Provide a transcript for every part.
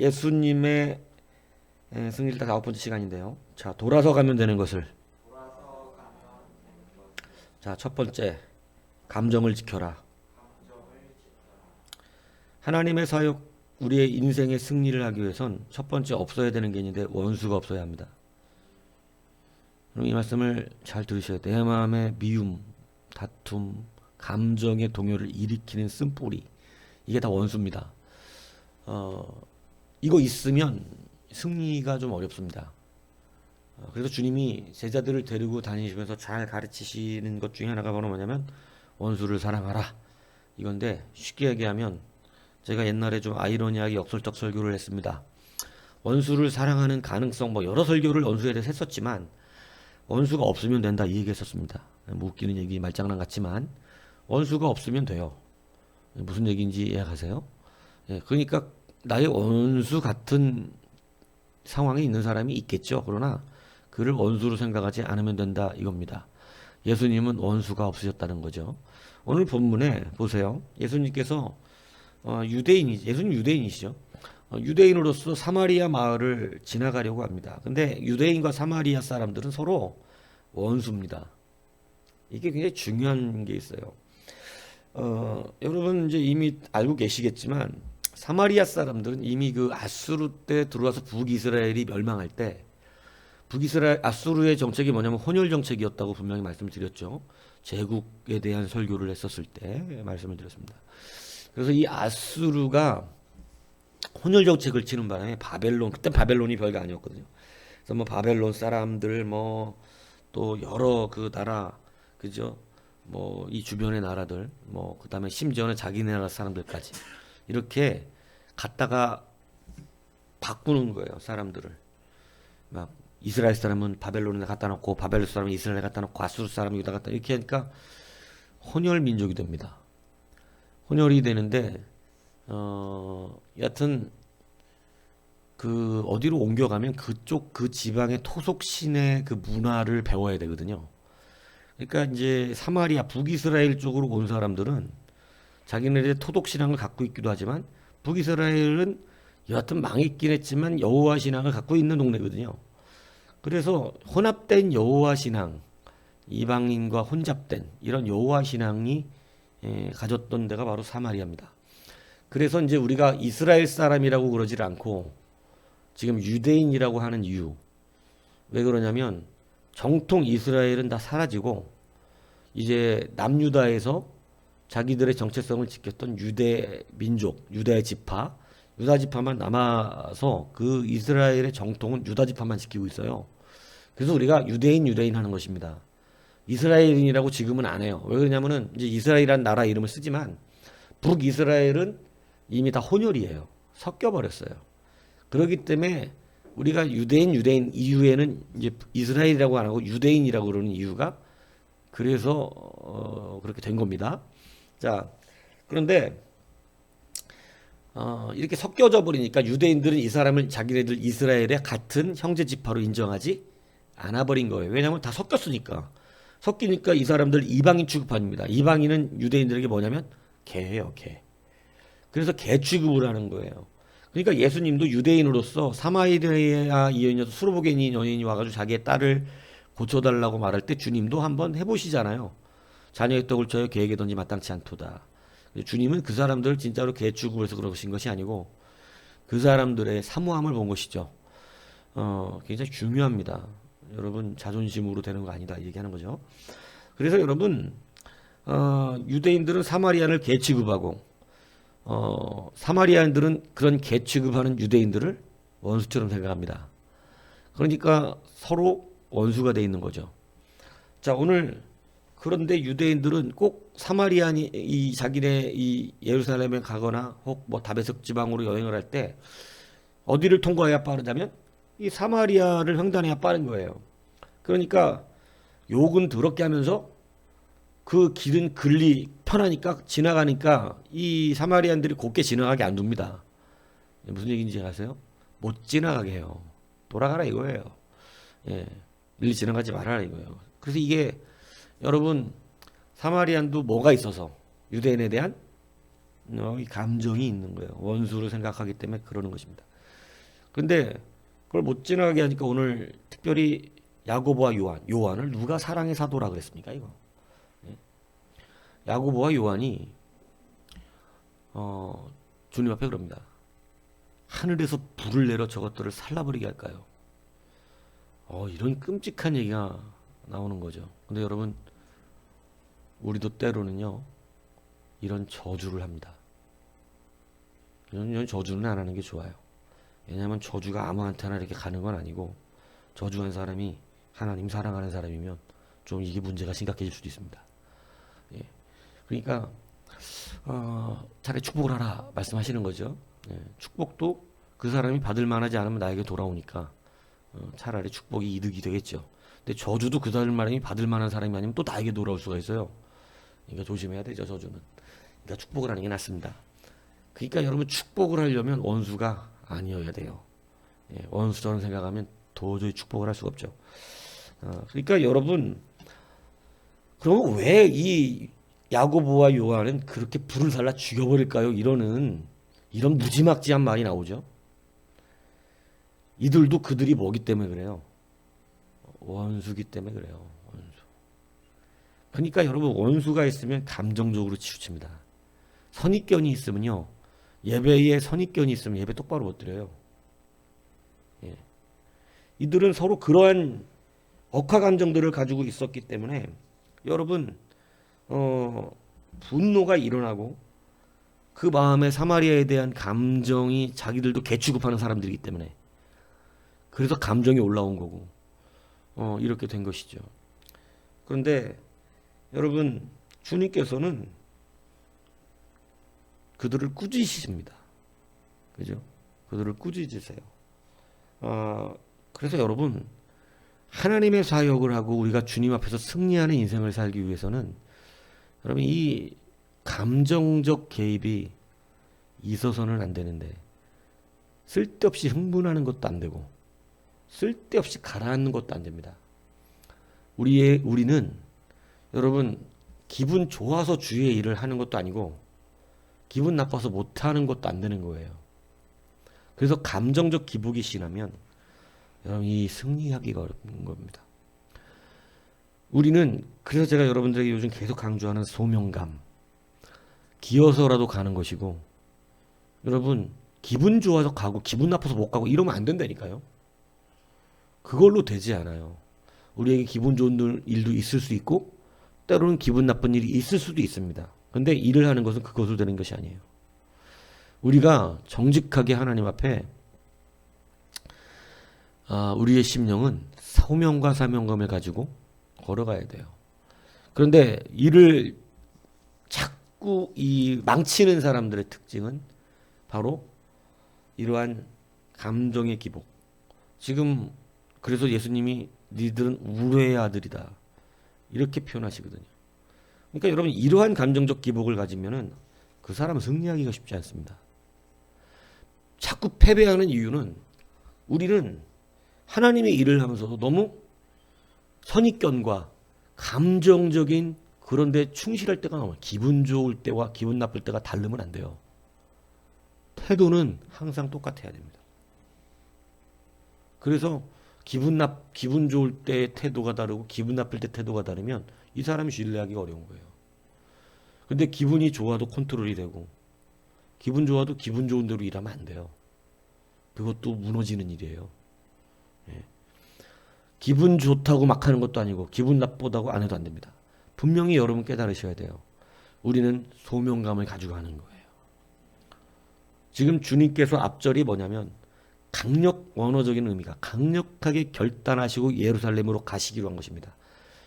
예수님의 승리를 다 9번째 시간인데요. 자, 돌아서 가면 되는 것을. 자, 첫 번째, 감정을 지켜라. 하나님의 사역, 우리의 인생의 승리를 하기 위해선 첫 번째 없어야 되는 게 있는데 원수가 없어야 합니다. 그럼 이 말씀을 잘 들으셔야 돼요. 내 마음의 미움, 다툼, 감정의 동요를 일으키는 쓴뿌리, 이게 다 원수입니다. 이거 있으면 승리가 좀 어렵습니다. 그래서 주님이 제자들을 데리고 다니시면서 잘 가르치시는 것 중에 하나가 바로 뭐냐면 원수를 사랑하라 이건데, 쉽게 얘기하면 제가 옛날에 좀 아이러니하게 역설적 설교를 했습니다. 원수를 사랑하는 가능성, 뭐 여러 설교를 원수에 대해서 했었지만 원수가 없으면 된다 이 얘기 했었습니다. 뭐 웃기는 얘기 말장난 같지만 원수가 없으면 돼요. 무슨 얘기인지 이해하세요? 그러니까 나의 원수 같은 상황에 있는 사람이 있겠죠. 그러나 그를 원수로 생각하지 않으면 된다 이겁니다. 예수님은 원수가 없으셨다는 거죠. 오늘 본문에 보세요. 예수님께서 예수님 유대인이시죠. 유대인으로서 사마리아 마을을 지나가려고 합니다. 근데 유대인과 사마리아 사람들은 서로 원수입니다. 이게 굉장히 중요한 게 있어요. 여러분 이제 이미 알고 계시겠지만 사마리아 사람들은 이미 그 아수르 때 들어와서 북이스라엘이 멸망할 때 아수르의 정책이 뭐냐면 혼혈 정책이었다고 분명히 말씀을 드렸죠. 제국에 대한 설교를 했었을 때 말씀을 드렸습니다. 그래서 이 아수르가 혼혈 정책을 치는 바람에 그때 바벨론이 별거 아니었거든요. 그래서 뭐 바벨론 사람들 뭐 또 여러 그 나라, 그죠? 뭐 이 주변의 나라들, 뭐 그다음에 심지어는 자기네 나라 사람들까지 이렇게 갖다가 바꾸는 거예요, 사람들을. 막 이스라엘 사람은 바벨론에 갖다 놓고 바벨론 사람은 이스라엘에 갖다 놓고 아수르 사람은 여기다 갖다, 이렇게 하니까 혼혈 민족이 됩니다. 혼혈이 되는데 여하튼 그 어디로 옮겨가면 그쪽 그 지방의 토속신의 그 문화를 배워야 되거든요. 그러니까 이제 사마리아 북이스라엘 쪽으로 온 사람들은 자기네들의 토속 신앙을 갖고 있기도 하지만 북이스라엘은 여하튼 망했긴 했지만 여호와 신앙을 갖고 있는 동네거든요. 그래서 혼합된 여호와 신앙, 이방인과 혼잡된 이런 여호와 신앙이 가졌던 데가 바로 사마리아입니다. 그래서 이제 우리가 이스라엘 사람이라고 그러질 않고 지금 유대인이라고 하는 이유, 왜 그러냐면 정통 이스라엘은 다 사라지고 이제 남유다에서 자기들의 정체성을 지켰던 유대 민족, 유대 지파, 유다 지파만 남아서 그 이스라엘의 정통은 유다 지파만 지키고 있어요. 그래서 우리가 유대인 하는 것입니다. 이스라엘인이라고 지금은 안 해요. 왜 그러냐면은 이제 이스라엘이라는 나라 이름을 쓰지만 북이스라엘은 이미 다 혼혈이에요. 섞여 버렸어요. 그렇기 때문에 우리가 유대인 이후에는 이제 이스라엘이라고 안 하고 유대인이라고 그러는 이유가 그래서 그렇게 된 겁니다. 자, 그런데 이렇게 섞여져 버리니까 유대인들은 이 사람을 자기네들 이스라엘의 같은 형제 지파로 인정하지 않아 버린 거예요. 왜냐하면 다 섞였으니까. 섞이니까 이 사람들 이방인 취급합니다. 이방인은 유대인들에게 뭐냐면 개예요, 개. 그래서 개 취급을 하는 거예요. 그러니까 예수님도 유대인으로서 사마리아 여인에서 수로보게니 여인이 와가지고 자기의 딸을 고쳐달라고 말할 때 주님도 한번 해보시잖아요. 자녀의 떡을 쳐요 개에게 던지 마땅치 않도다. 주님은 그 사람들을 진짜로 개 취급을 해서 그러신 것이 아니고 그 사람들의 사모함을 본 것이죠. 굉장히 중요합니다. 여러분 자존심으로 되는 거 아니다 얘기하는 거죠. 그래서 여러분 유대인들은 사마리아를 개 취급하고 사마리아인들은 그런 개 취급하는 유대인들을 원수처럼 생각합니다. 그러니까 서로 원수가 돼 있는 거죠. 자, 오늘 그런데 유대인들은 꼭 사마리아니 이 자기네 이 예루살렘에 가거나 혹 뭐 다메섹 지방으로 여행을 할 때 어디를 통과해야 빠르냐면 이 사마리아를 횡단해야 빠른 거예요. 그러니까 욕은 더럽게 하면서 그 길은 편하니까 지나가니까 이 사마리안들이 곱게 지나가게 안 둡니다. 무슨 얘기인지 아세요? 못 지나가게 해요. 돌아가라 이거예요. 예, 밀리 지나가지 말아라 이거예요. 그래서 이게 여러분 사마리안도 뭐가 있어서 유대인에 대한 이 감정이 있는 거예요. 원수로 생각하기 때문에 그러는 것입니다. 근데 그걸 못 지나가게 하니까 오늘 특별히 야고보와 요한을 누가 사랑의 사도라 그랬습니까, 이거? 예? 야고보와 요한이 주님 앞에 그럽니다. 하늘에서 불을 내려 저것들을 살라버리게 할까요? 이런 끔찍한 얘기가 나오는 거죠. 근데 여러분, 우리도 때로는요, 이런 저주를 합니다. 이런 저주는 안 하는 게 좋아요. 왜냐하면 저주가 아무한테나 이렇게 가는 건 아니고, 저주한 사람이 하나님 사랑하는 사람이면 좀 이게 문제가 심각해질 수도 있습니다. 예. 그러니까 차라리 축복을 하라 말씀하시는 거죠. 예. 축복도 그 사람이 받을 만하지 않으면 나에게 돌아오니까 차라리 축복이 이득이 되겠죠. 근데 저주도 그 사람이 받을 만한 사람이 아니면 또 나에게 돌아올 수가 있어요. 그러니까 조심해야 되죠, 저주는. 그러니까 축복을 하는 게 낫습니다. 그러니까 여러분, 축복을 하려면 원수가 아니어야 돼요. 예, 원수처럼 생각하면 도저히 축복을 할 수가 없죠. 그러니까 여러분, 그럼 왜 이 야고보와 요한은 그렇게 불을 살라 죽여버릴까요? 이런 무지막지한 말이 나오죠. 이들도 그들이 뭐기 때문에 그래요? 원수기 때문에 그래요. 원수. 그러니까 여러분, 원수가 있으면 감정적으로 치우칩니다. 선입견이 있으면요, 예배에 선입견이 있으면 예배 똑바로 못 드려요. 예. 이들은 서로 그러한 억하 감정들을 가지고 있었기 때문에 여러분, 분노가 일어나고 그 마음에 사마리아에 대한 감정이 자기들도 개취급하는 사람들이기 때문에 그래서 감정이 올라온 거고 이렇게 된 것이죠. 그런데 여러분, 주님께서는 그들을 꾸짖으십니다. 그죠? 그들을 꾸짖으세요. 그래서 여러분, 하나님의 사역을 하고 우리가 주님 앞에서 승리하는 인생을 살기 위해서는 여러분, 이 감정적 개입이 있어서는 안 되는데, 쓸데없이 흥분하는 것도 안 되고 쓸데없이 가라앉는 것도 안 됩니다. 우리는 여러분, 기분 좋아서 주의 일을 하는 것도 아니고 기분 나빠서 못하는 것도 안 되는 거예요. 그래서 감정적 기복이 심하면 여러분, 이 승리하기가 어려운 겁니다. 우리는, 그래서 제가 여러분들에게 요즘 계속 강조하는 소명감, 기어서라도 가는 것이고, 여러분, 기분 좋아서 가고 기분 나빠서 못 가고 이러면 안 된다니까요. 그걸로 되지 않아요. 우리에게 기분 좋은 일도 있을 수 있고 때로는 기분 나쁜 일이 있을 수도 있습니다. 근데 일을 하는 것은 그것으로 되는 것이 아니에요. 우리가 정직하게 하나님 앞에 우리의 심령은 소명과 사명감을 가지고 걸어가야 돼요. 그런데 이를 자꾸 망치는 사람들의 특징은 바로 이러한 감정의 기복. 지금 그래서 예수님이 니들은 우레의 아들이다, 이렇게 표현하시거든요. 그러니까 여러분, 이러한 감정적 기복을 가지면은 그 사람은 승리하기가 쉽지 않습니다. 자꾸 패배하는 이유는 우리는 하나님의 일을 하면서도 너무 선입견과 감정적인 그런 데 충실할 때가 너무, 기분 좋을 때와 기분 나쁠 때가 다르면 안 돼요. 태도는 항상 똑같아야 됩니다. 그래서 기분 좋을 때 태도가 다르고 기분 나쁠 때 태도가 다르면 이 사람이 신뢰하기가 어려운 거예요. 근데 기분이 좋아도 컨트롤이 되고 기분 좋아도 기분 좋은 대로 일하면 안 돼요. 그것도 무너지는 일이에요. 예. 기분 좋다고 막 하는 것도 아니고 기분 나쁘다고 안 해도 안 됩니다. 분명히 여러분 깨달으셔야 돼요. 우리는 소명감을 가지고 하는 거예요. 지금 주님께서 앞절이 뭐냐면 원어적인 의미가 강력하게 결단하시고 예루살렘으로 가시기로 한 것입니다.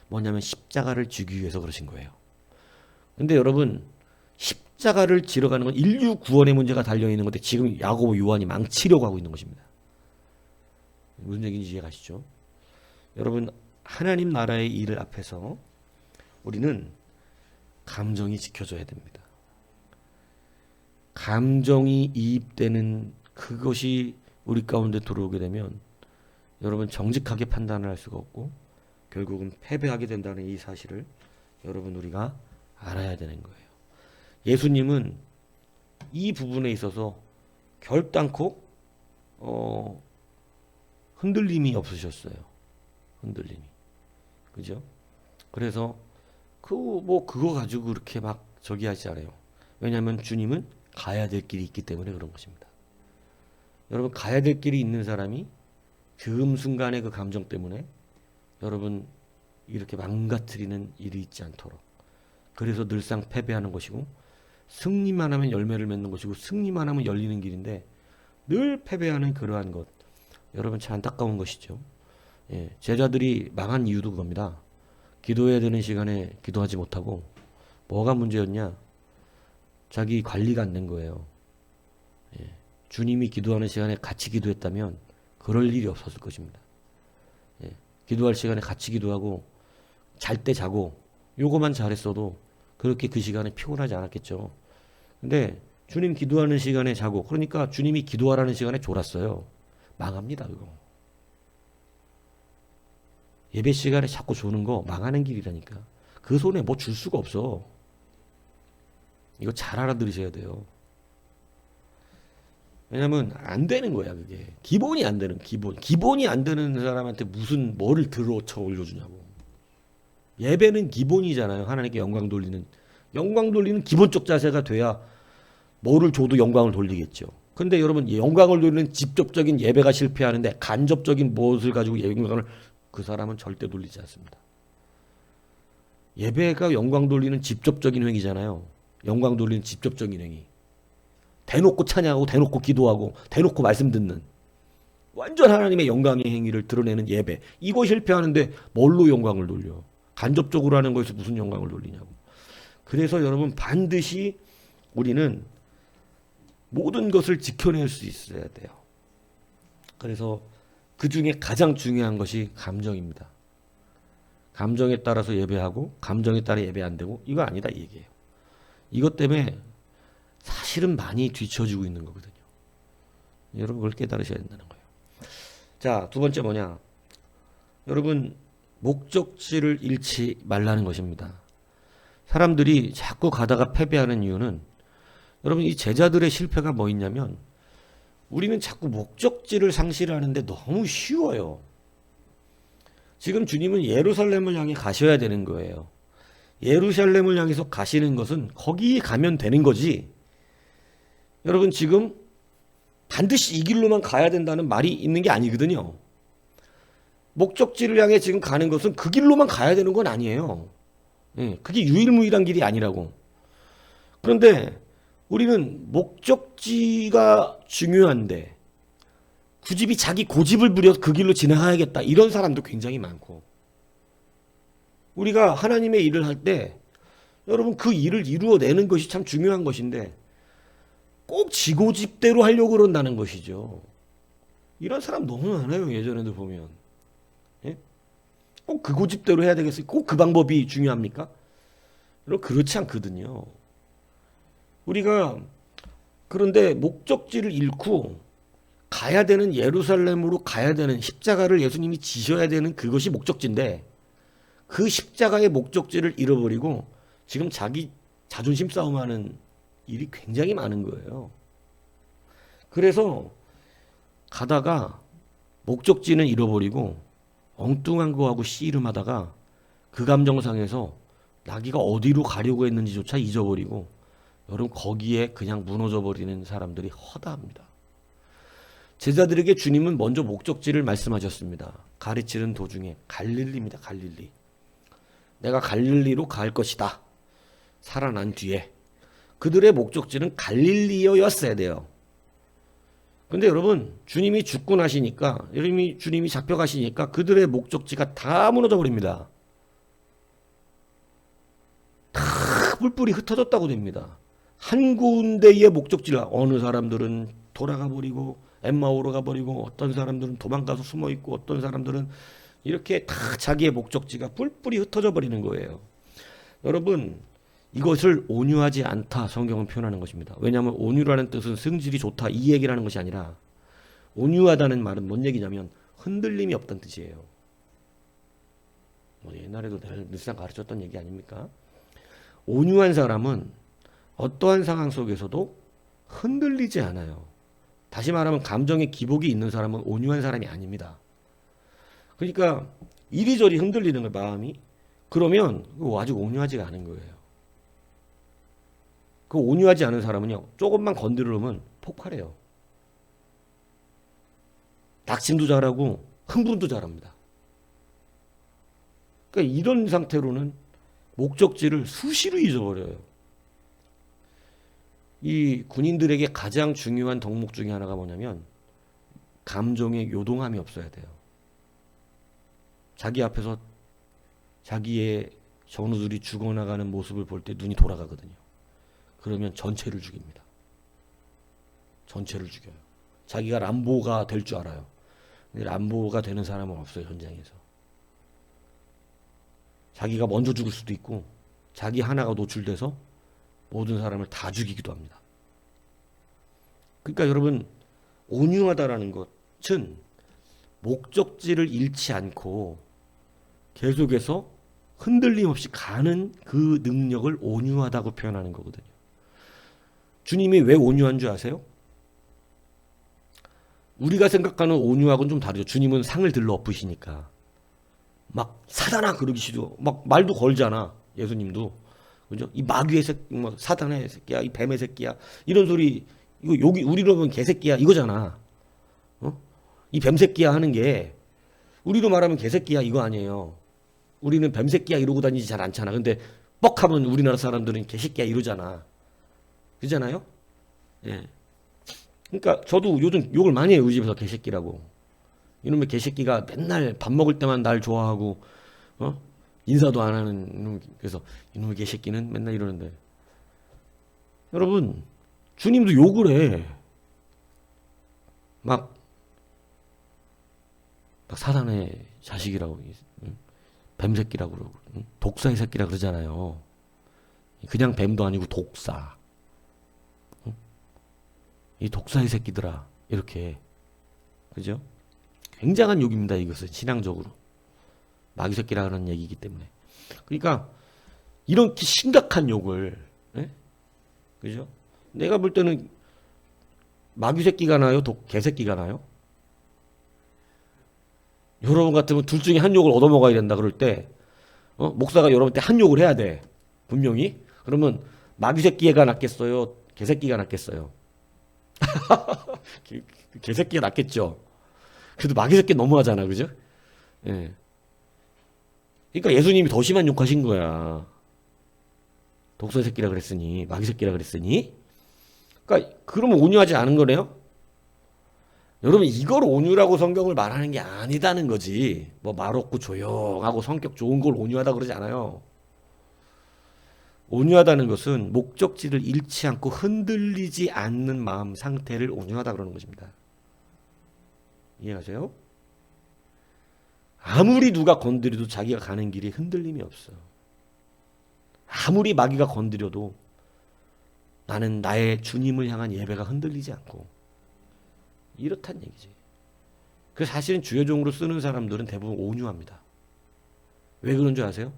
뭐냐면 십자가를 지기 위해서 그러신 거예요. 근데 여러분, 십자가를 지러 가는 건 인류 구원의 문제가 달려있는 건데 지금 야고보 요한이 망치려고 하고 있는 것입니다. 무슨 얘기인지 이해가시죠? 여러분, 하나님 나라의 일을 앞에서 우리는 감정이 지켜져야 됩니다. 감정이 이입되는 그것이 우리 가운데 들어오게 되면 여러분, 정직하게 판단을 할 수가 없고 결국은 패배하게 된다는 이 사실을 여러분, 우리가 알아야 되는 거예요. 예수님은 이 부분에 있어서 결단코 어, 흔들림이 없으셨어요. 흔들림이. 그죠? 그래서 그거 가지고 그렇게 막 저기 하지 않아요. 왜냐하면 주님은 가야 될 길이 있기 때문에 그런 것입니다. 여러분, 가야 될 길이 있는 사람이 그 순간의 그 감정 때문에 여러분 이렇게 망가뜨리는 일이 있지 않도록, 그래서 늘상 패배하는 것이고, 승리만 하면 열매를 맺는 것이고, 승리만 하면 열리는 길인데 늘 패배하는 그러한 것, 여러분 참 안타까운 것이죠. 예, 제자들이 망한 이유도 그겁니다. 기도해야 되는 시간에 기도하지 못하고, 뭐가 문제였냐? 자기 관리가 안 된 거예요. 예, 주님이 기도하는 시간에 같이 기도했다면 그럴 일이 없었을 것입니다. 예, 기도할 시간에 같이 기도하고 잘 때 자고 요거만 잘했어도 그렇게 그 시간에 피곤하지 않았겠죠. 근데 주님 기도하는 시간에 자고, 그러니까 주님이 기도하라는 시간에 졸았어요. 망합니다, 그거. 예배 시간에 자꾸 조는 거 망하는 길이라니까. 그 손에 뭐 줄 수가 없어. 이거 잘 알아들으셔야 돼요. 왜냐면 안 되는 거야, 그게. 기본이 안 되는, 기본이 안 되는 사람한테 무슨 뭐를 들어쳐 올려주냐고. 예배는 기본이잖아요. 하나님께 영광 돌리는 기본적 자세가 돼야 뭐를 줘도 영광을 돌리겠죠. 근데 여러분, 영광을 돌리는 직접적인 예배가 실패하는데 간접적인 무엇을 가지고 영광을, 그 사람은 절대 돌리지 않습니다. 예배가 영광 돌리는 직접적인 행위잖아요. 영광 돌리는 직접적인 행위. 대놓고 찬양하고 대놓고 기도하고 대놓고 말씀 듣는 완전 하나님의 영광의 행위를 드러내는 예배. 이거 실패하는데 뭘로 영광을 돌려? 간접적으로 하는 거에서 무슨 영광을 돌리냐고. 그래서 여러분, 반드시 우리는 모든 것을 지켜낼 수 있어야 돼요. 그래서 그 중에 가장 중요한 것이 감정입니다. 감정에 따라서 예배하고 감정에 따라 예배 안 되고, 이거 아니다 이 얘기예요. 이것 때문에 사실은 많이 뒤처지고 있는 거거든요. 여러분, 그걸 깨달으셔야 된다는 거예요. 자, 두 번째 뭐냐? 여러분, 목적지를 잃지 말라는 것입니다. 사람들이 자꾸 가다가 패배하는 이유는, 여러분, 이 제자들의 실패가 뭐 있냐면, 우리는 자꾸 목적지를 상실하는데 너무 쉬워요. 지금 주님은 예루살렘을 향해 가셔야 되는 거예요. 예루살렘을 향해서 가시는 것은 거기 가면 되는 거지. 여러분, 지금 반드시 이 길로만 가야 된다는 말이 있는 게 아니거든요. 목적지를 향해 지금 가는 것은 그 길로만 가야 되는 건 아니에요. 예, 그게 유일무이한 길이 아니라고. 그런데 우리는 목적지가 중요한데 굳이 자기 고집을 부려서 그 길로 지나가야겠다, 이런 사람도 굉장히 많고, 우리가 하나님의 일을 할 때 여러분 그 일을 이루어내는 것이 참 중요한 것인데 꼭 지고집대로 하려고 그런다는 것이죠. 이런 사람 너무 많아요. 예전에도 보면. 예? 꼭 그 고집대로 해야 되겠어요? 꼭 그 방법이 중요합니까? 여러분, 그렇지 않거든요. 우리가 그런데 목적지를 잃고 가야 되는, 예루살렘으로 가야 되는 십자가를 예수님이 지셔야 되는 그것이 목적지인데, 그 십자가의 목적지를 잃어버리고 지금 자기 자존심 싸움하는 일이 굉장히 많은 거예요. 그래서 가다가 목적지는 잃어버리고 엉뚱한 거하고 씨름하다가 그 감정상에서 나기가 어디로 가려고 했는지조차 잊어버리고, 여러분, 거기에 그냥 무너져 버리는 사람들이 허다합니다. 제자들에게 주님은 먼저 목적지를 말씀하셨습니다. 가르치는 도중에 갈릴리입니다. 갈릴리. 내가 갈릴리로 갈 것이다. 살아난 뒤에. 그들의 목적지는 갈릴리였어야 돼요. 근데 여러분, 주님이 죽고 나시니까, 주님이 잡혀가시니까 그들의 목적지가 다 무너져 버립니다. 다 뿔뿔이 흩어졌다고 됩니다. 한 군데의 목적지를, 어느 사람들은 돌아가 버리고 엠마오로 가버리고, 어떤 사람들은 도망가서 숨어 있고, 어떤 사람들은 이렇게 다 자기의 목적지가 뿔뿔이 흩어져 버리는 거예요. 여러분, 이것을 온유하지 않다 성경은 표현하는 것입니다. 왜냐하면 온유라는 뜻은 성질이 좋다 이 얘기라는 것이 아니라, 온유하다는 말은 뭔 얘기냐면 흔들림이 없다는 뜻이에요. 뭐 옛날에도 늘상 가르쳤던 얘기 아닙니까? 온유한 사람은 어떠한 상황 속에서도 흔들리지 않아요. 다시 말하면 감정의 기복이 있는 사람은 온유한 사람이 아닙니다. 그러니까 이리저리 흔들리는 거예요, 마음이. 그러면 그거 아직 온유하지가 않은 거예요. 그 온유하지 않은 사람은요, 조금만 건드리면 폭발해요. 낙심도 잘하고 흥분도 잘합니다. 그러니까 이런 상태로는 목적지를 수시로 잊어버려요. 이 군인들에게 가장 중요한 덕목 중에 하나가 뭐냐면 감정의 요동함이 없어야 돼요. 자기 앞에서 자기의 전우들이 죽어나가는 모습을 볼 때 눈이 돌아가거든요. 그러면 전체를 죽입니다. 전체를 죽여요. 자기가 람보가 될 줄 알아요. 근데 람보가 되는 사람은 없어요, 전장에서. 자기가 먼저 죽을 수도 있고 자기 하나가 노출돼서 모든 사람을 다 죽이기도 합니다. 그러니까 여러분, 온유하다라는 것은 목적지를 잃지 않고 계속해서 흔들림 없이 가는 그 능력을 온유하다고 표현하는 거거든요. 주님이 왜 온유한 줄 아세요? 우리가 생각하는 온유하고는 좀 다르죠. 주님은 상을 들러 엎으시니까 막 사단아 그러기시도 막 말도 걸잖아. 예수님도. 그죠? 이 마귀의 새끼, 뭐 사단의 새끼야, 이 뱀의 새끼야, 이런 소리, 이거 여기 우리로 보면 개새끼야 이거잖아. 어? 이 뱀 새끼야 하는 게 우리로 말하면 개새끼야 이거 아니에요. 우리는 뱀 새끼야 이러고 다니지 잘 않잖아. 근데 뻑하면 우리나라 사람들은 개새끼야 이러잖아. 그잖아요? 예. 그러니까 저도 요즘 욕을 많이 해요. 우리 집에서 개새끼라고. 이놈의 개새끼가 맨날 밥 먹을 때만 날 좋아하고, 인사도 안 하는 이놈. 그래서 이놈의 개새끼는 맨날 이러는데, 여러분 주님도 욕을 해. 막 사단의 자식이라고, 뱀새끼라고 그러고, 독사의 새끼라 그러잖아요. 그냥 뱀도 아니고 독사. 이 독사의 새끼들아, 이렇게. 그죠? 굉장한 욕입니다, 이것은. 신앙적으로. 마귀 새끼라는 얘기이기 때문에. 그러니까, 이렇게 심각한 욕을, 예? 그죠? 내가 볼 때는, 마귀 새끼가 나요? 개새끼가 나요? 여러분 같으면 둘 중에 한 욕을 얻어먹어야 된다, 그럴 때, 목사가 여러분한테 한 욕을 해야 돼. 분명히. 그러면, 마귀 새끼가 낫겠어요? 개새끼가 낫겠어요? 개새끼가 낫겠죠. 그래도 마귀 새끼 너무하잖아, 그죠? 예. 그러니까 예수님이 더 심한 욕하신 거야. 독사 새끼라 그랬으니, 마귀 새끼라 그랬으니. 그러니까 그러면 온유하지 않은 거네요. 여러분 이걸 온유라고 성경을 말하는 게 아니다는 거지. 뭐 말없고 조용하고 성격 좋은 걸 온유하다 그러지 않아요. 온유하다는 것은 목적지를 잃지 않고 흔들리지 않는 마음 상태를 온유하다 그러는 것입니다. 이해가세요? 아무리 누가 건드려도 자기가 가는 길에 흔들림이 없어. 아무리 마귀가 건드려도 나는 나의 주님을 향한 예배가 흔들리지 않고, 이렇단 얘기지. 그래서 사실은 주여종으로 쓰는 사람들은 대부분 온유합니다. 왜 그런 줄 아세요?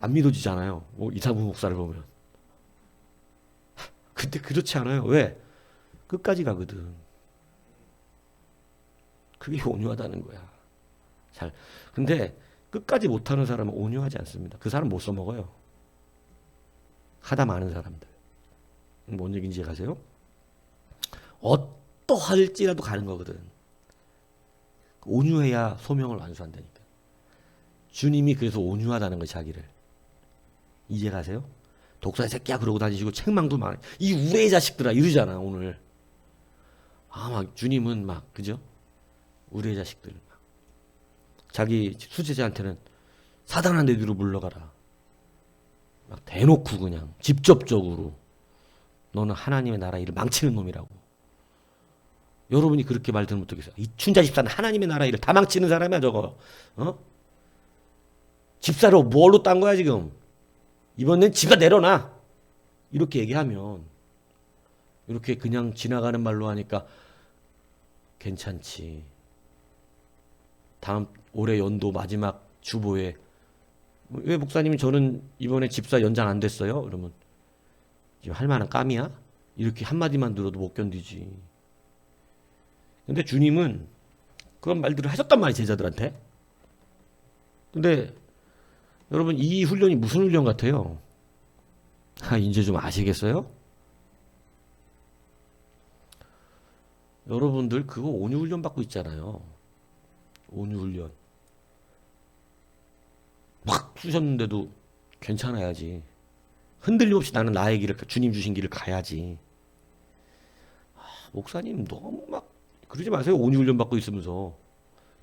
안 믿어지잖아요. 이상무 목사를 보면. 근데 그렇지 않아요. 왜? 끝까지 가거든. 그게 온유하다는 거야. 근데 끝까지 못하는 사람은 온유하지 않습니다. 그 사람 못 써먹어요. 하다 많은 사람들. 뭔 얘기인지 아세요? 어떠할지라도 가는 거거든. 온유해야 소명을 완수한다니까. 주님이 그래서 온유하다는 거예요, 자기를. 이해 가세요? 독사의 새끼야 그러고 다니시고 책망도 많아. 이 우레의 자식들아 이러잖아 오늘. 막 주님은 막 그죠? 우레의 자식들. 자기 수제자한테는 사단아 내 뒤로 물러가라. 막 대놓고 그냥 직접적으로 너는 하나님의 나라 일을 망치는 놈이라고. 여러분이 그렇게 말 들으면 어떻겠어요? 이 춘자 집사는 하나님의 나라 일을 다 망치는 사람이야 저거. 집사로 뭘로 딴 거야 지금? 이번엔 집사 내려놔. 이렇게 얘기하면, 이렇게 그냥 지나가는 말로 하니까 괜찮지. 다음 올해 연도 마지막 주보에 왜 목사님 저는 이번에 집사 연장 안 됐어요? 그러면 지금 할 만한 깜이야? 이렇게 한마디만 들어도 못 견디지. 근데 주님은 그런 말들을 하셨단 말이에요, 제자들한테. 근데 여러분, 이 훈련이 무슨 훈련 같아요? 이제 좀 아시겠어요? 여러분들 그거 온유 훈련 받고 있잖아요. 온유 훈련. 막 쑤셨는데도 괜찮아야지. 흔들림 없이 나는 나의 길을, 주님 주신 길을 가야지. 목사님 너무 막 그러지 마세요. 온유 훈련 받고 있으면서.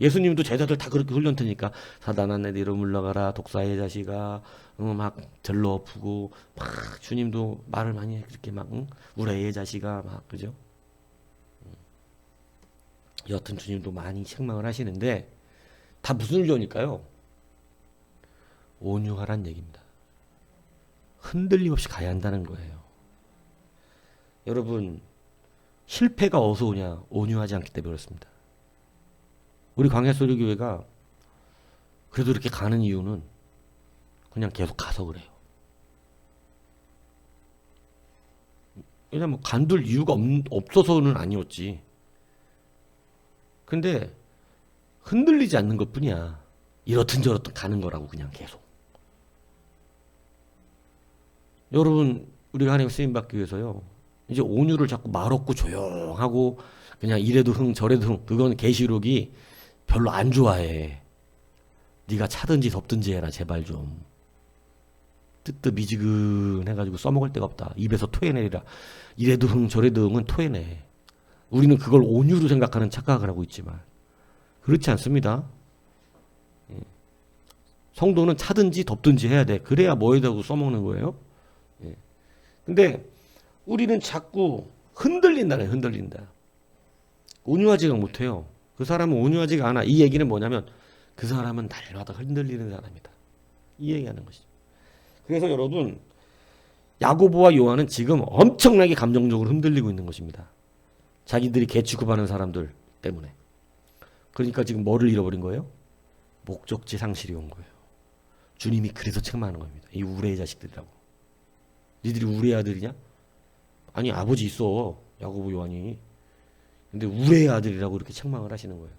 예수님도 제자들 다 그렇게 훈련 테니까 사단아 내 뒤로 물러가라 독사의 자식아, 막 절로 엎고 막 주님도 말을 많이 해. 그렇게 막 우레의 자식아 막 그죠? 여튼 주님도 많이 책망을 하시는데 다 무슨 훈련일까요? 온유하란 얘기입니다. 흔들림 없이 가야 한다는 거예요. 여러분, 실패가 어디서 오냐? 온유하지 않기 때문에 그렇습니다. 우리 광야소리교회가 그래도 이렇게 가는 이유는 그냥 계속 가서 그래요. 왜냐면 간둘 이유가 없어서는 아니었지. 근데 흔들리지 않는 것뿐이야. 이렇든 저렇든 가는 거라고 그냥 계속. 여러분, 우리가 하나님 쓰임받기 위해서요. 이제 온유를 자꾸 말없고 조용하고 그냥 이래도 흥 저래도 흥, 그건 계시록이 별로 안 좋아해. 네가 차든지 덥든지 해라 제발 좀. 뜨뜻미지근해가지고 써먹을 데가 없다. 입에서 토해내리라. 이래도 흥 저래도 흥은 토해내. 우리는 그걸 온유로 생각하는 착각을 하고 있지만 그렇지 않습니다. 성도는 차든지 덥든지 해야 돼. 그래야 뭐에다고 써먹는 거예요. 근데 우리는 자꾸 흔들린다네. 흔들린다. 온유하지가 못해요. 그 사람은 온유하지가 않아. 이 얘기는 뭐냐면 그 사람은 날마다 흔들리는 사람이다. 이 얘기하는 것이죠. 그래서 여러분, 야고보와 요한은 지금 엄청나게 감정적으로 흔들리고 있는 것입니다. 자기들이 개 취급하는 사람들 때문에. 그러니까 지금 뭐를 잃어버린 거예요? 목적지 상실이 온 거예요. 주님이 그래서 책망하는 겁니다. 이 우레의 자식들이라고. 니들이 우레의 아들이냐? 아니 아버지 있어. 야고보 요한이. 근데 우레의 아들이라고 이렇게 책망을 하시는 거예요.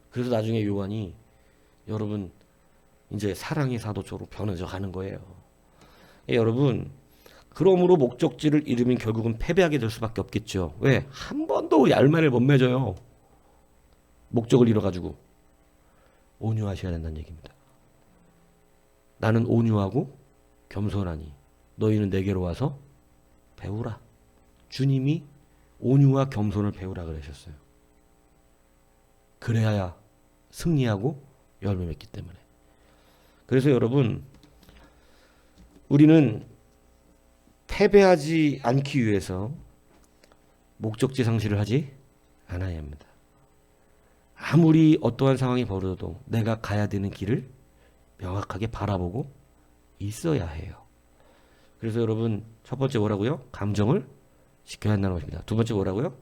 그래서 나중에 요한이 여러분 이제 사랑의 사도처로 변해져 가는 거예요. 여러분, 그러므로 목적지를 잃으면 결국은 패배하게 될 수밖에 없겠죠. 왜? 한 번도 열매를 못 맺어요. 목적을 잃어가지고. 온유하셔야 된다는 얘기입니다. 나는 온유하고 겸손하니 너희는 내게로 와서 배우라. 주님이 온유와 겸손을 배우라 그러셨어요. 그래야 승리하고 열매 맺기 때문에. 그래서 여러분, 우리는 패배하지 않기 위해서 목적지 상실을 하지 않아야 합니다. 아무리 어떠한 상황이 벌어져도 내가 가야 되는 길을 명확하게 바라보고 있어야 해요. 그래서 여러분, 첫 번째 뭐라고요? 감정을 지켜야 한다는 것입니다. 두 번째 뭐라고요?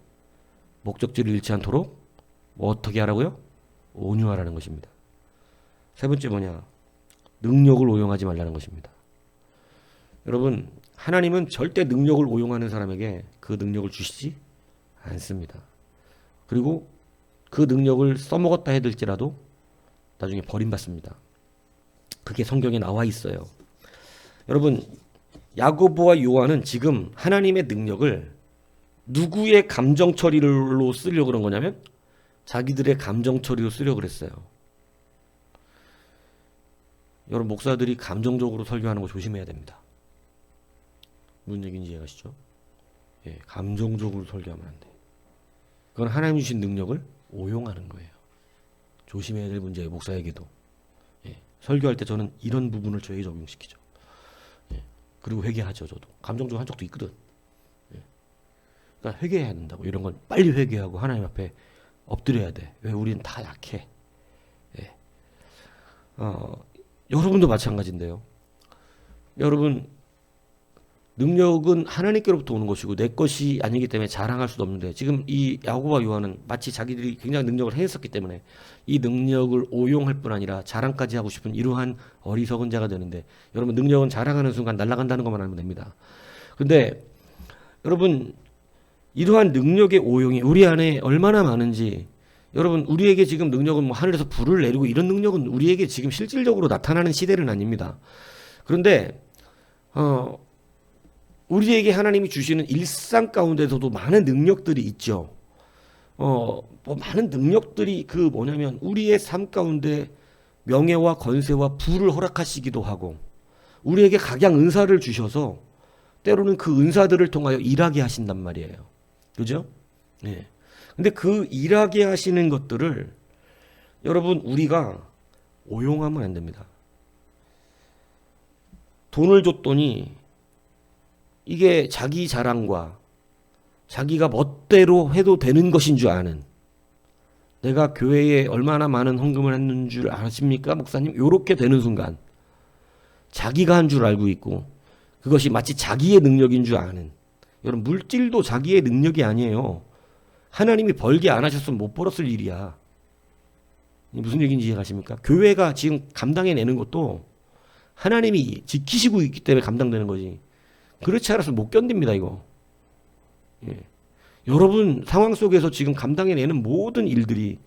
목적지를 잃지 않도록 뭐 어떻게 하라고요? 온유하라는 것입니다. 세 번째 뭐냐? 능력을 오용하지 말라는 것입니다. 여러분, 하나님은 절대 능력을 오용하는 사람에게 그 능력을 주시지 않습니다. 그리고 그 능력을 써먹었다 해들지라도 나중에 버림받습니다. 그게 성경에 나와 있어요. 여러분, 야고보와 요한은 지금 하나님의 능력을 누구의 감정 처리로 쓰려고 그런 거냐면 자기들의 감정 처리로 쓰려고 그랬어요. 여러분, 목사들이 감정적으로 설교하는 거 조심해야 됩니다. 무슨 얘기인지 이해가시죠? 예, 감정적으로 설교하면 안 돼. 그건 하나님 주신 능력을 오용하는 거예요. 조심해야 될 문제예요, 목사에게도. 예, 설교할 때 저는 이런 부분을 저에게 적용시키죠. 예, 그리고 회개하죠, 저도. 감정적으로 한 적도 있거든. 예, 그러니까 회개해야 된다고. 이런 건 빨리 회개하고 하나님 앞에 엎드려야 돼. 왜? 우리는 다 약해. 예. 여러분도 마찬가지인데요. 여러분, 능력은 하나님께로부터 오는 것이고 내 것이 아니기 때문에 자랑할 수도 없는데 지금 이 야고보와 요한은 마치 자기들이 굉장히 능력을 행했었기 때문에 이 능력을 오용할 뿐 아니라 자랑까지 하고 싶은 이러한 어리석은 자가 되는데, 여러분, 능력은 자랑하는 순간 날아간다는 것만 알면 됩니다. 근데 여러분, 이러한 능력의 오용이 우리 안에 얼마나 많은지, 여러분, 우리에게 지금 능력은 뭐 하늘에서 불을 내리고 이런 능력은 우리에게 지금 실질적으로 나타나는 시대는 아닙니다. 그런데 우리에게 하나님이 주시는 일상 가운데서도 많은 능력들이 있죠. 뭐 많은 능력들이 그 뭐냐면 우리의 삶 가운데 명예와 건세와 부를 허락하시기도 하고, 우리에게 각양 은사를 주셔서 때로는 그 은사들을 통하여 일하게 하신단 말이에요. 그죠? 예. 근데 그 일하게 하시는 것들을 여러분 우리가 오용하면 안 됩니다. 돈을 줬더니 이게 자기 자랑과 자기가 멋대로 해도 되는 것인 줄 아는, 내가 교회에 얼마나 많은 헌금을 했는 줄 아십니까 목사님? 요렇게 되는 순간 자기가 한 줄 알고 있고 그것이 마치 자기의 능력인 줄 아는, 여러분 물질도 자기의 능력이 아니에요. 하나님이 벌게 안 하셨으면 못 벌었을 일이야. 무슨 얘기인지 이해가십니까? 교회가 지금 감당해내는 것도 하나님이 지키시고 있기 때문에 감당되는 거지, 그렇지 않아서 못 견딥니다 이거. 예. 여러분 상황 속에서 지금 감당해내는 모든 일들이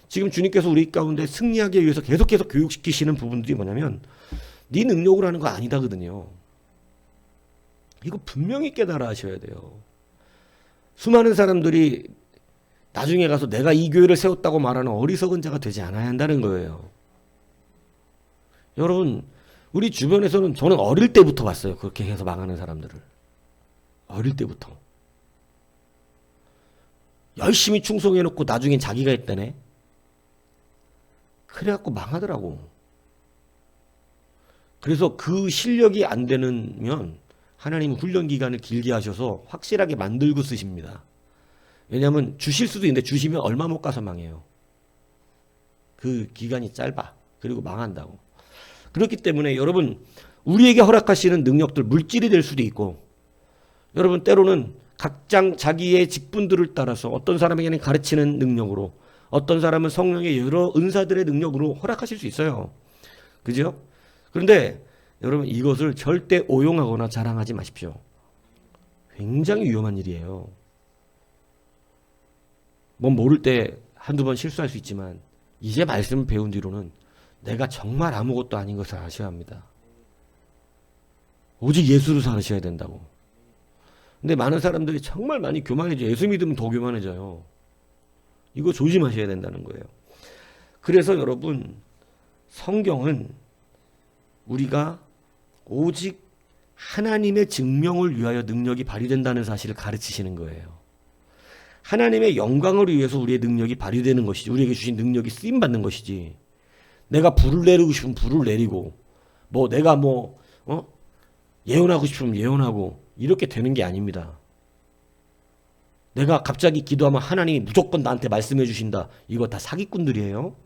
지금 주님께서 우리 가운데 승리하기 위해서 계속해서 교육시키시는 부분들이 뭐냐면 네 능력으로 하는 거 아니다거든요. 이거 분명히 깨달아 하셔야 돼요. 수많은 사람들이 나중에 가서 내가 이 교회를 세웠다고 말하는 어리석은 자가 되지 않아야 한다는 거예요. 여러분 우리 주변에서는 저는 어릴 때부터 봤어요. 그렇게 해서 망하는 사람들을. 어릴 때부터. 열심히 충성해놓고 나중엔 자기가 했다네. 그래갖고 망하더라고. 그래서 그 실력이 안 되면 하나님은 훈련 기간을 길게 하셔서 확실하게 만들고 쓰십니다. 왜냐하면 주실 수도 있는데 주시면 얼마 못 가서 망해요. 그 기간이 짧아. 그리고 망한다고. 그렇기 때문에 여러분 우리에게 허락하시는 능력들 물질이 될 수도 있고, 여러분 때로는 각장 자기의 직분들을 따라서 어떤 사람에게는 가르치는 능력으로, 어떤 사람은 성령의 여러 은사들의 능력으로 허락하실 수 있어요. 그죠? 그런데 여러분 이것을 절대 오용하거나 자랑하지 마십시오. 굉장히 위험한 일이에요. 뭔 모를 때 한두 번 실수할 수 있지만 이제 말씀을 배운 뒤로는 내가 정말 아무것도 아닌 것을 아셔야 합니다. 오직 예수로 살으셔야 된다고. 근데 많은 사람들이 정말 많이 교만해져요. 예수 믿으면 더 교만해져요. 이거 조심하셔야 된다는 거예요. 그래서 여러분 성경은 우리가 오직 하나님의 증명을 위하여 능력이 발휘된다는 사실을 가르치시는 거예요. 하나님의 영광을 위해서 우리의 능력이 발휘되는 것이지, 우리에게 주신 능력이 쓰임받는 것이지, 내가 불을 내리고 싶으면 불을 내리고, 뭐 내가 예언하고 싶으면 예언하고 이렇게 되는 게 아닙니다. 내가 갑자기 기도하면 하나님이 무조건 나한테 말씀해 주신다. 이거 다 사기꾼들이에요.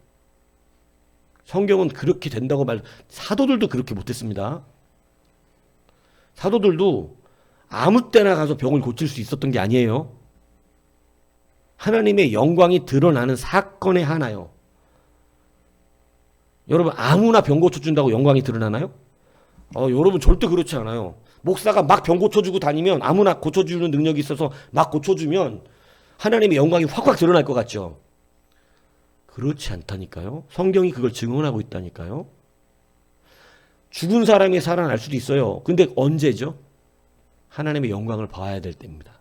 성경은 그렇게 된다고 사도들도 그렇게 못했습니다. 사도들도 아무 때나 가서 병을 고칠 수 있었던 게 아니에요. 하나님의 영광이 드러나는 사건의 하나요. 여러분 아무나 병 고쳐준다고 영광이 드러나나요? 여러분 절대 그렇지 않아요. 목사가 막 병 고쳐주고 다니면, 아무나 고쳐주는 능력이 있어서 막 고쳐주면 하나님의 영광이 확확 드러날 것 같죠? 그렇지 않다니까요. 성경이 그걸 증언하고 있다니까요. 죽은 사람이 살아날 수도 있어요. 근데 언제죠? 하나님의 영광을 봐야 될 때입니다.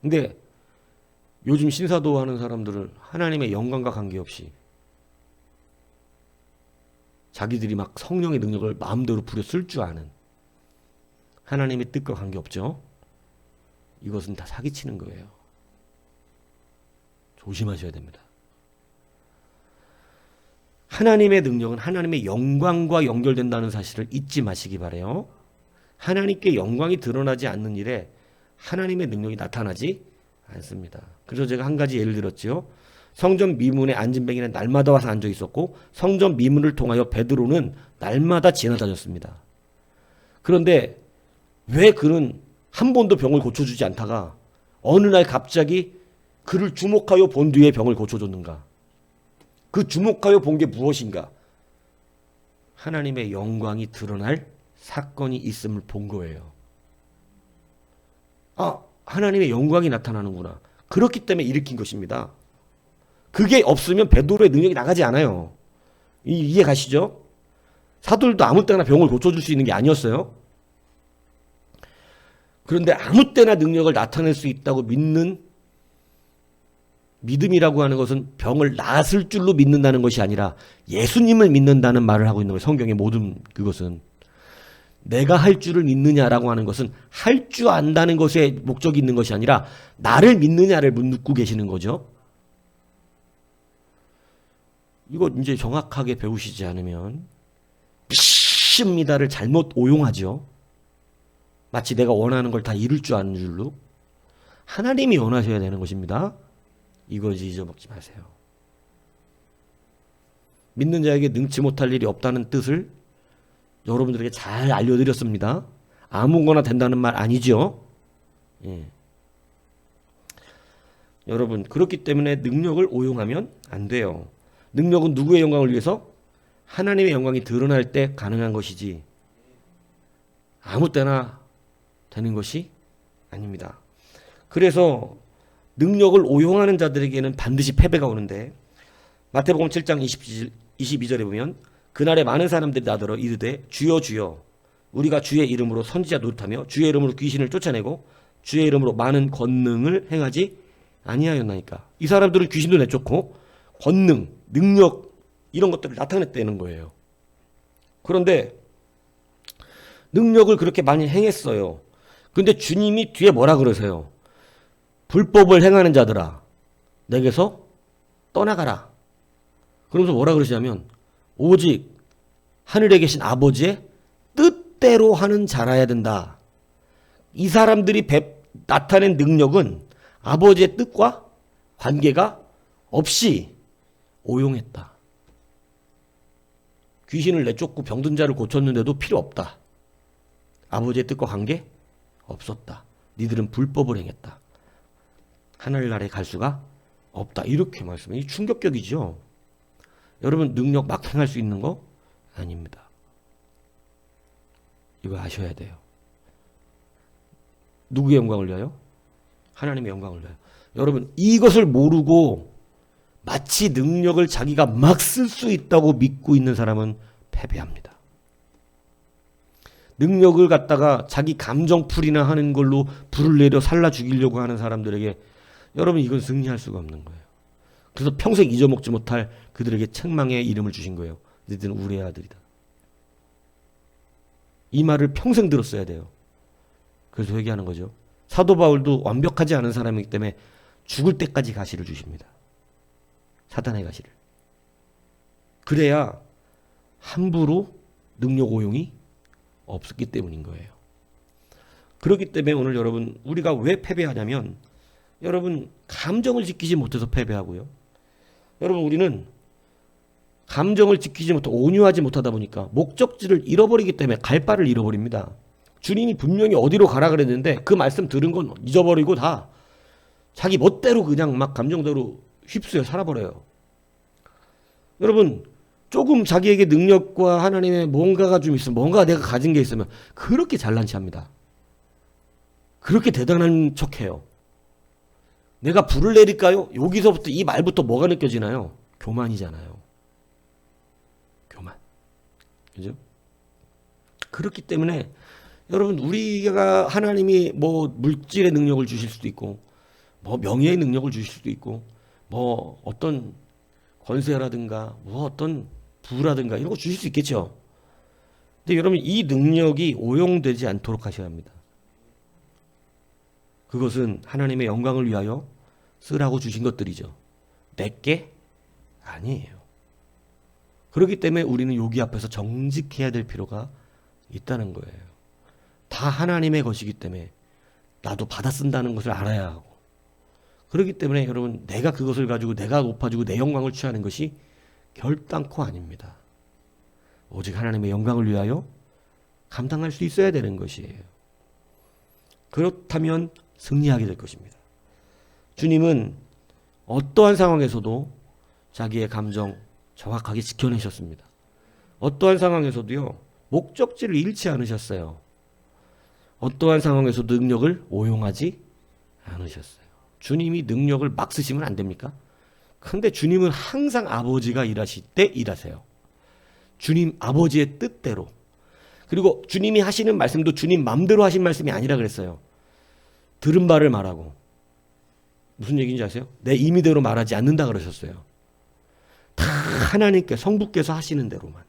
근데 요즘 신사도 하는 사람들은 하나님의 영광과 관계없이 자기들이 막 성령의 능력을 마음대로 부려 쓸 줄 아는, 하나님의 뜻과 관계없죠. 이것은 다 사기치는 거예요. 조심하셔야 됩니다. 하나님의 능력은 하나님의 영광과 연결된다는 사실을 잊지 마시기 바라요. 하나님께 영광이 드러나지 않는 일에 하나님의 능력이 나타나지 않습니다. 그래서 제가 한 가지 예를 들었죠. 성전 미문에 앉은 뱅이는 날마다 와서 앉아 있었고, 성전 미문을 통하여 베드로는 날마다 지나다녔습니다. 그런데 왜 그는 한 번도 병을 고쳐주지 않다가 어느 날 갑자기 그를 주목하여 본 뒤에 병을 고쳐줬는가? 그 주목하여 본 게 무엇인가? 하나님의 영광이 드러날 사건이 있음을 본 거예요. 아, 하나님의 영광이 나타나는구나. 그렇기 때문에 일으킨 것입니다. 그게 없으면 베드로의 능력이 나가지 않아요. 이해 가시죠? 사도들도 아무 때나 병을 고쳐줄 수 있는 게 아니었어요. 그런데 아무 때나 능력을 나타낼 수 있다고 믿는 믿음이라고 하는 것은 병을 낫을 줄로 믿는다는 것이 아니라 예수님을 믿는다는 말을 하고 있는 거예요. 성경의 모든 그것은. 내가 할 줄을 믿느냐라고 하는 것은 할 줄 안다는 것에 목적이 있는 것이 아니라 나를 믿느냐를 묻고 계시는 거죠. 이거 이제 정확하게 배우시지 않으면 믿습니다를 잘못 오용하죠. 마치 내가 원하는 걸 다 이룰 줄 아는 줄로. 하나님이 원하셔야 되는 것입니다. 이거지 잊어먹지 마세요. 믿는 자에게 능치 못할 일이 없다는 뜻을 여러분들에게 잘 알려드렸습니다. 아무거나 된다는 말 아니죠. 예. 여러분 그렇기 때문에 능력을 오용하면 안 돼요. 능력은 누구의 영광을 위해서? 하나님의 영광이 드러날 때 가능한 것이지 아무 때나 되는 것이 아닙니다. 그래서 능력을 오용하는 자들에게는 반드시 패배가 오는데 마태복음 7장 22절에 보면 그날에 많은 사람들이 나더러 이르되 주여 주여 우리가 주의 이름으로 선지자 노릇하며 주의 이름으로 귀신을 쫓아내고 주의 이름으로 많은 권능을 행하지 아니하였나이까. 이 사람들은 귀신도 내쫓고 권능, 능력 이런 것들을 나타냈다는 거예요. 그런데 능력을 그렇게 많이 행했어요. 근데 주님이 뒤에 뭐라 그러세요? 불법을 행하는 자들아 내게서 떠나가라. 그러면서 뭐라 그러시냐면 오직 하늘에 계신 아버지의 뜻대로 하는 자라야 된다. 이 사람들이 나타낸 능력은 아버지의 뜻과 관계가 없이 오용했다. 귀신을 내쫓고 병든 자를 고쳤는데도 필요 없다. 아버지의 뜻과 관계 없었다. 니들은 불법을 행했다. 하늘나라에 갈 수가 없다. 이렇게 말씀해. 이 충격적이죠. 여러분 능력 막 행할 수 있는 거 아닙니다. 이거 아셔야 돼요. 누구의 영광을 위하여? 하나님의 영광을 위하여. 여러분 이것을 모르고 마치 능력을 자기가 막 쓸 수 있다고 믿고 있는 사람은 패배합니다. 능력을 갖다가 자기 감정풀이나 하는 걸로 불을 내려 살라 죽이려고 하는 사람들에게 여러분 이건 승리할 수가 없는 거예요. 그래서 평생 잊어먹지 못할 그들에게 책망의 이름을 주신 거예요. 너희들은 우리의 아들이다. 이 말을 평생 들었어야 돼요. 그래서 회개하는 거죠. 사도 바울도 완벽하지 않은 사람이기 때문에 죽을 때까지 가시를 주십니다. 사탄의 가시를. 그래야 함부로 능력 오용이 없었기 때문인 거예요. 그렇기 때문에 오늘 여러분 우리가 왜 패배하냐면 여러분 감정을 지키지 못해서 패배하고요. 여러분 우리는 감정을 지키지 못하고 온유하지 못하다 보니까 목적지를 잃어버리기 때문에 갈 바를 잃어버립니다. 주님이 분명히 어디로 가라 그랬는데 그 말씀 들은 건 잊어버리고 다 자기 멋대로 그냥 막 감정대로 휩쓰여 살아버려요. 여러분 조금 자기에게 능력과 하나님의 뭔가가 좀 있으면 뭔가 내가 가진 게 있으면 그렇게 잘난 체합니다. 그렇게 대단한 척해요. 내가 불을 내릴까요? 여기서부터 이 말부터 뭐가 느껴지나요? 교만이잖아요. 교만. 그죠? 그렇기 때문에 여러분 우리가 하나님이 뭐 물질의 능력을 주실 수도 있고 뭐 명예의 능력을 주실 수도 있고 뭐 어떤 권세라든가 뭐 어떤 부라든가 이런 거 주실 수 있겠죠. 근데 여러분 이 능력이 오용되지 않도록 하셔야 합니다. 그것은 하나님의 영광을 위하여 쓰라고 주신 것들이죠. 내게 아니에요. 그렇기 때문에 우리는 여기 앞에서 정직해야 될 필요가 있다는 거예요. 다 하나님의 것이기 때문에 나도 받아 쓴다는 것을 알아야 하고 그렇기 때문에 여러분 내가 그것을 가지고 내가 높아지고 내 영광을 취하는 것이 결단코 아닙니다. 오직 하나님의 영광을 위하여 감당할 수 있어야 되는 것이에요. 그렇다면 승리하게 될 것입니다. 주님은 어떠한 상황에서도 자기의 감정 정확하게 지켜내셨습니다. 어떠한 상황에서도요 목적지를 잃지 않으셨어요. 어떠한 상황에서도 능력을 오용하지 않으셨어요. 주님이 능력을 막 쓰시면 안 됩니까? 근데 주님은 항상 아버지가 일하실 때 일하세요. 주님 아버지의 뜻대로. 그리고 주님이 하시는 말씀도 주님 맘대로 하신 말씀이 아니라 그랬어요. 들은 바를 말하고. 무슨 얘기인지 아세요? 내 임의대로 말하지 않는다 그러셨어요. 다 하나님께 성부께서 하시는 대로만.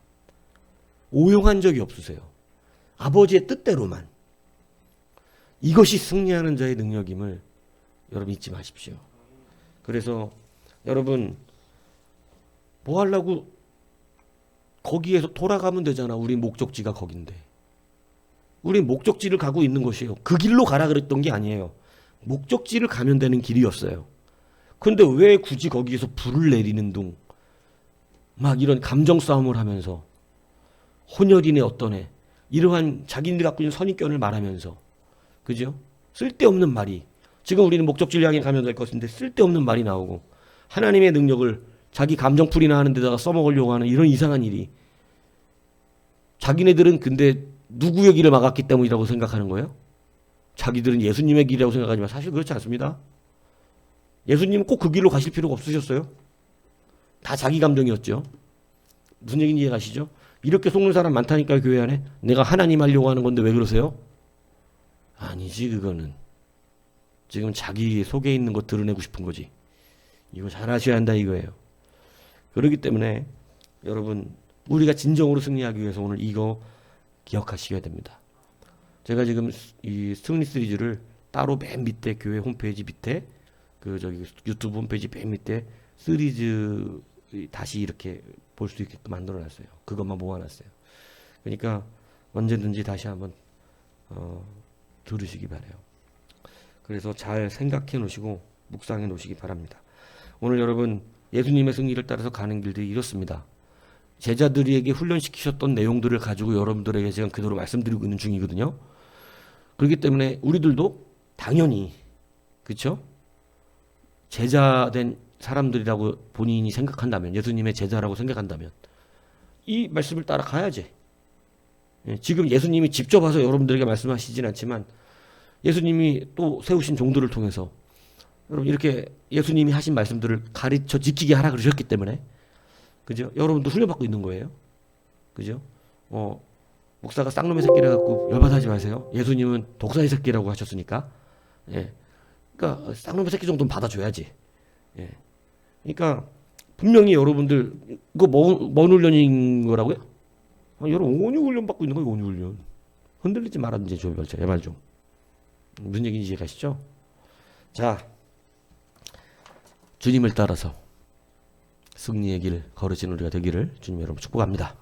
오용한 적이 없으세요. 아버지의 뜻대로만. 이것이 승리하는 자의 능력임을 여러분 잊지 마십시오. 그래서 여러분 뭐 하려고 거기에서 돌아가면 되잖아. 우리 목적지가 거긴데. 우리 목적지를 가고 있는 것이에요. 그 길로 가라 그랬던 게 아니에요. 목적지를 가면 되는 길이었어요. 근데 왜 굳이 거기에서 불을 내리는 둥, 막 이런 감정 싸움을 하면서 혼혈이네 어떠네 이러한 자기들이 갖고 있는 선입견을 말하면서, 그죠? 쓸데없는 말이, 지금 우리는 목적지를 향해 가면 될 것인데 쓸데없는 말이 나오고 하나님의 능력을 자기 감정풀이나 하는 데다가 써먹으려고 하는 이런 이상한 일이, 자기네들은 근데 누구의 길을 막았기 때문이라고 생각하는 거예요? 자기들은 예수님의 길이라고 생각하지만 사실 그렇지 않습니다. 예수님은 꼭 그 길로 가실 필요가 없으셨어요. 다 자기 감정이었죠. 무슨 얘기인지 이해가시죠? 이렇게 속는 사람 많다니까요, 교회 안에. 내가 하나님 하려고 하는 건데 왜 그러세요? 아니지, 그거는. 지금 자기 속에 있는 거 드러내고 싶은 거지. 이거 잘 아셔야 한다 이거예요. 그렇기 때문에 여러분, 우리가 진정으로 승리하기 위해서 오늘 이거 기억하셔야 됩니다. 제가 지금 이 승리 시리즈를 따로 맨 밑에 교회 홈페이지 밑에 그 저기 유튜브 홈페이지 맨 밑에 시리즈 다시 이렇게 볼 수 있게끔 만들어 놨어요. 그것만 모아놨어요. 그러니까 언제든지 다시 한번 들으시기 바래요. 그래서 잘 생각해 놓으시고 묵상해 놓으시기 바랍니다. 오늘 여러분, 예수님의 승리를 따라서 가는 길들이 이렇습니다. 제자들에게 훈련시키셨던 내용들을 가지고 여러분들에게 제가 그대로 말씀드리고 있는 중이거든요. 그렇기 때문에 우리들도 당연히, 그렇죠? 제자된 사람들이라고 본인이 생각한다면, 예수님의 제자라고 생각한다면 이 말씀을 따라가야지. 지금 예수님이 직접 와서 여러분들에게 말씀하시진 않지만 예수님이 또 세우신 종들을 통해서 여러분 이렇게 예수님이 하신 말씀들을 가르쳐 지키게 하라 그러셨기 때문에, 그죠? 여러분도 훈련받고 있는 거예요. 그죠? 목사가 쌍놈의 새끼라 갖고 열받아하지 마세요. 예수님은 독사의 새끼라고 하셨으니까. 예. 그러니까 쌍놈의 새끼 정도는 받아줘야지. 예. 그러니까 분명히 여러분들 이거 뭔 훈련인 거라고요? 여러분 온유 훈련 받고 있는 거예요. 온유 훈련. 흔들리지 말았는지 좀 제발 좀. 무슨 얘기인지 이해가시죠? 자, 주님을 따라서 승리의 길 걸으시는 우리가 되기를 주님 여러분 축복합니다.